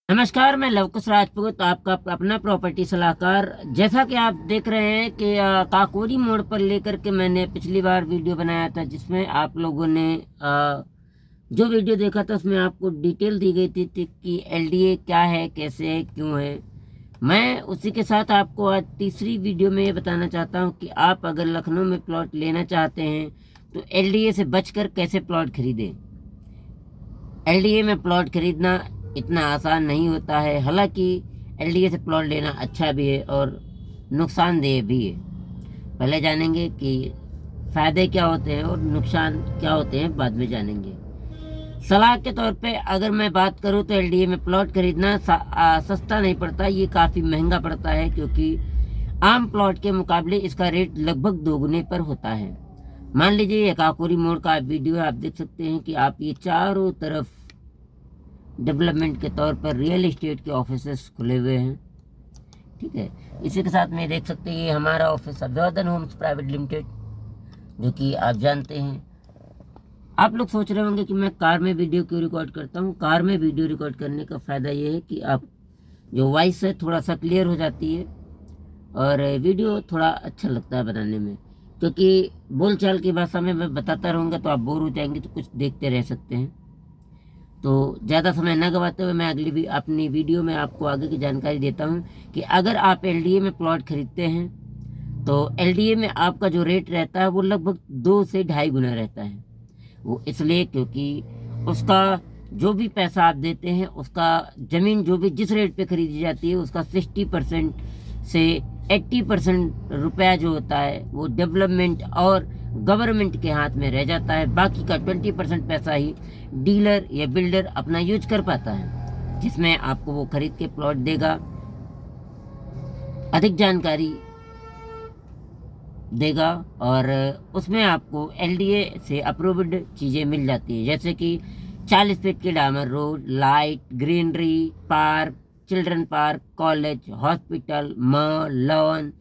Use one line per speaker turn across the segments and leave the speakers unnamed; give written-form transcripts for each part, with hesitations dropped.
नमस्कार, मैं लवकुश राजपूत, आपका अपना प्रॉपर्टी सलाहकार। जैसा कि आप देख रहे हैं कि काकोरी मोड़ पर लेकर के मैंने पिछली बार वीडियो बनाया था, जिसमें आप लोगों ने जो वीडियो देखा था उसमें आपको डिटेल दी गई थी कि एलडीए क्या है, कैसे है, क्यों है। मैं उसी के साथ आपको आज तीसरी वीडियो में ये बताना चाहता हूँ कि आप अगर लखनऊ में प्लॉट लेना चाहते हैं तो एलडीए से बचकर कैसे प्लॉट खरीदें। एलडीए में प्लॉट खरीदना इतना आसान नहीं होता है। हालांकि एलडीए से प्लॉट लेना अच्छा भी है और नुकसानदेह भी है। पहले जानेंगे कि फ़ायदे क्या होते हैं और नुकसान क्या होते हैं, बाद में जानेंगे। सलाह के तौर पे अगर मैं बात करूं तो एलडीए में प्लॉट खरीदना सस्ता नहीं पड़ता, ये काफ़ी महंगा पड़ता है, क्योंकि आम प्लॉट के मुकाबले इसका रेट लगभग दोगुने पर होता है। मान लीजिए ये काकोरी मोड़ का वीडियो आप देख सकते हैं कि आप ये चारों तरफ डेवलपमेंट के तौर पर रियल इस्टेट के ऑफिसेस खुले हुए हैं। ठीक है, इसी के साथ में देख सकते हैं ये हमारा ऑफिस अभिवादन होम्स प्राइवेट लिमिटेड, जो कि आप जानते हैं। आप लोग सोच रहे होंगे कि मैं कार में वीडियो क्यों रिकॉर्ड करता हूँ। कार में वीडियो रिकॉर्ड करने का फ़ायदा ये है कि आप जो वॉइस है थोड़ा सा क्लियर हो जाती है और वीडियो थोड़ा अच्छा लगता है बनाने में, क्योंकि बोलचाल की भाषा में मैं बताता रहूँगा तो आप बोर हो जाएंगे, तो कुछ देखते रह सकते हैं। तो ज़्यादा समय न गवाते हुए मैं अपनी वीडियो में आपको आगे की जानकारी देता हूं कि अगर आप एलडीए में प्लॉट खरीदते हैं तो एलडीए में आपका जो रेट रहता है वो लगभग 2 से 2.5 गुना रहता है। वो इसलिए क्योंकि उसका जो भी पैसा आप देते हैं, उसका ज़मीन जो भी जिस रेट पे खरीदी जाती है उसका 60% से 80% रुपया जो होता है वो डेवलपमेंट और गवर्नमेंट के हाथ में रह जाता है। बाकी का 20% पैसा ही डीलर या बिल्डर अपना यूज कर पाता है, जिसमें आपको वो खरीद के प्लॉट देगा, अधिक जानकारी देगा और उसमें आपको एलडीए से अप्रूव्ड चीज़ें मिल जाती हैं, जैसे कि 40 फीट की डामर road, light, greenery, park, children park, college, hospital, mall, lawn,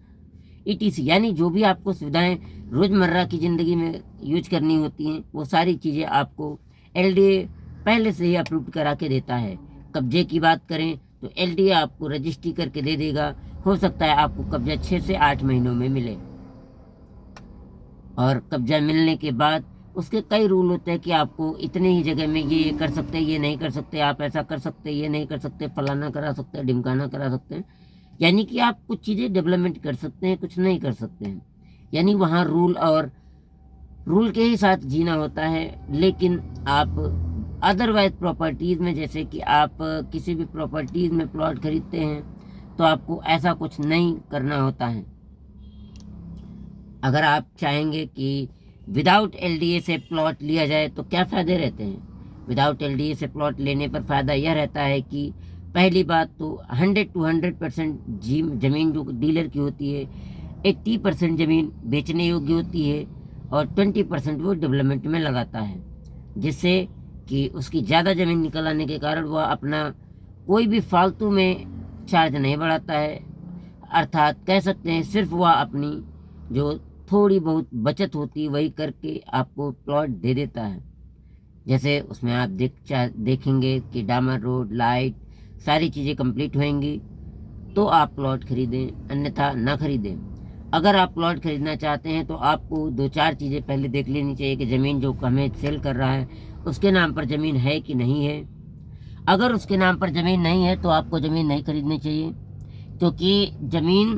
etc, यानी जो भी आपको सुविधाएं रोज़मर्रा की ज़िंदगी में यूज करनी होती हैं वो सारी चीज़ें आपको एलडीए पहले से ही अप्रूव करा के देता है। कब्जे की बात करें तो एलडीए आपको रजिस्ट्री करके दे देगा। हो सकता है आपको कब्जा 6 से 8 महीनों में मिले, और कब्जा मिलने के बाद उसके कई रूल होते हैं कि आपको इतने ही जगह में ये कर सकते हैं, ये नहीं कर सकते, आप ऐसा कर सकते हैं, ये नहीं कर सकते, फलाना करा सकते हैं, ढिमकाना करा सकते हैं। यानी कि आप कुछ चीज़ें डेवलपमेंट कर सकते हैं, कुछ नहीं कर सकते हैं। यानी वहाँ रूल के ही साथ जीना होता है। लेकिन आप अदरवाइज प्रॉपर्टीज़ में, जैसे कि आप किसी भी प्रॉपर्टीज़ में प्लॉट खरीदते हैं तो आपको ऐसा कुछ नहीं करना होता है। अगर आप चाहेंगे कि विदाउट एलडीए से प्लॉट लिया जाए तो क्या फ़ायदे रहते हैं। विदाउट एलडीए से प्लॉट लेने पर फ़ायदा यह रहता है कि पहली बात तो 100% ज़मीन जो डीलर की होती है, 80% ज़मीन बेचने योग्य होती है और 20% वो डेवलपमेंट में लगाता है, जिससे कि उसकी ज़्यादा ज़मीन निकल आने के कारण वह अपना कोई भी फालतू में चार्ज नहीं बढ़ाता है। अर्थात कह सकते हैं सिर्फ वह अपनी जो थोड़ी बहुत बचत होती है वही करके आपको प्लॉट दे देता है। जैसे उसमें आप देखेंगे कि डामर रोड, लाइट, सारी चीज़ें कंप्लीट होंगी तो आप प्लॉट खरीदें, अन्यथा ना खरीदें। अगर आप प्लॉट खरीदना चाहते हैं तो आपको 2-4 चीज़ें पहले देख लेनी चाहिए कि ज़मीन जो हमें सेल कर रहा है उसके नाम पर ज़मीन है कि नहीं है। अगर उसके नाम पर ज़मीन नहीं है तो आपको ज़मीन नहीं खरीदनी चाहिए, क्योंकि ज़मीन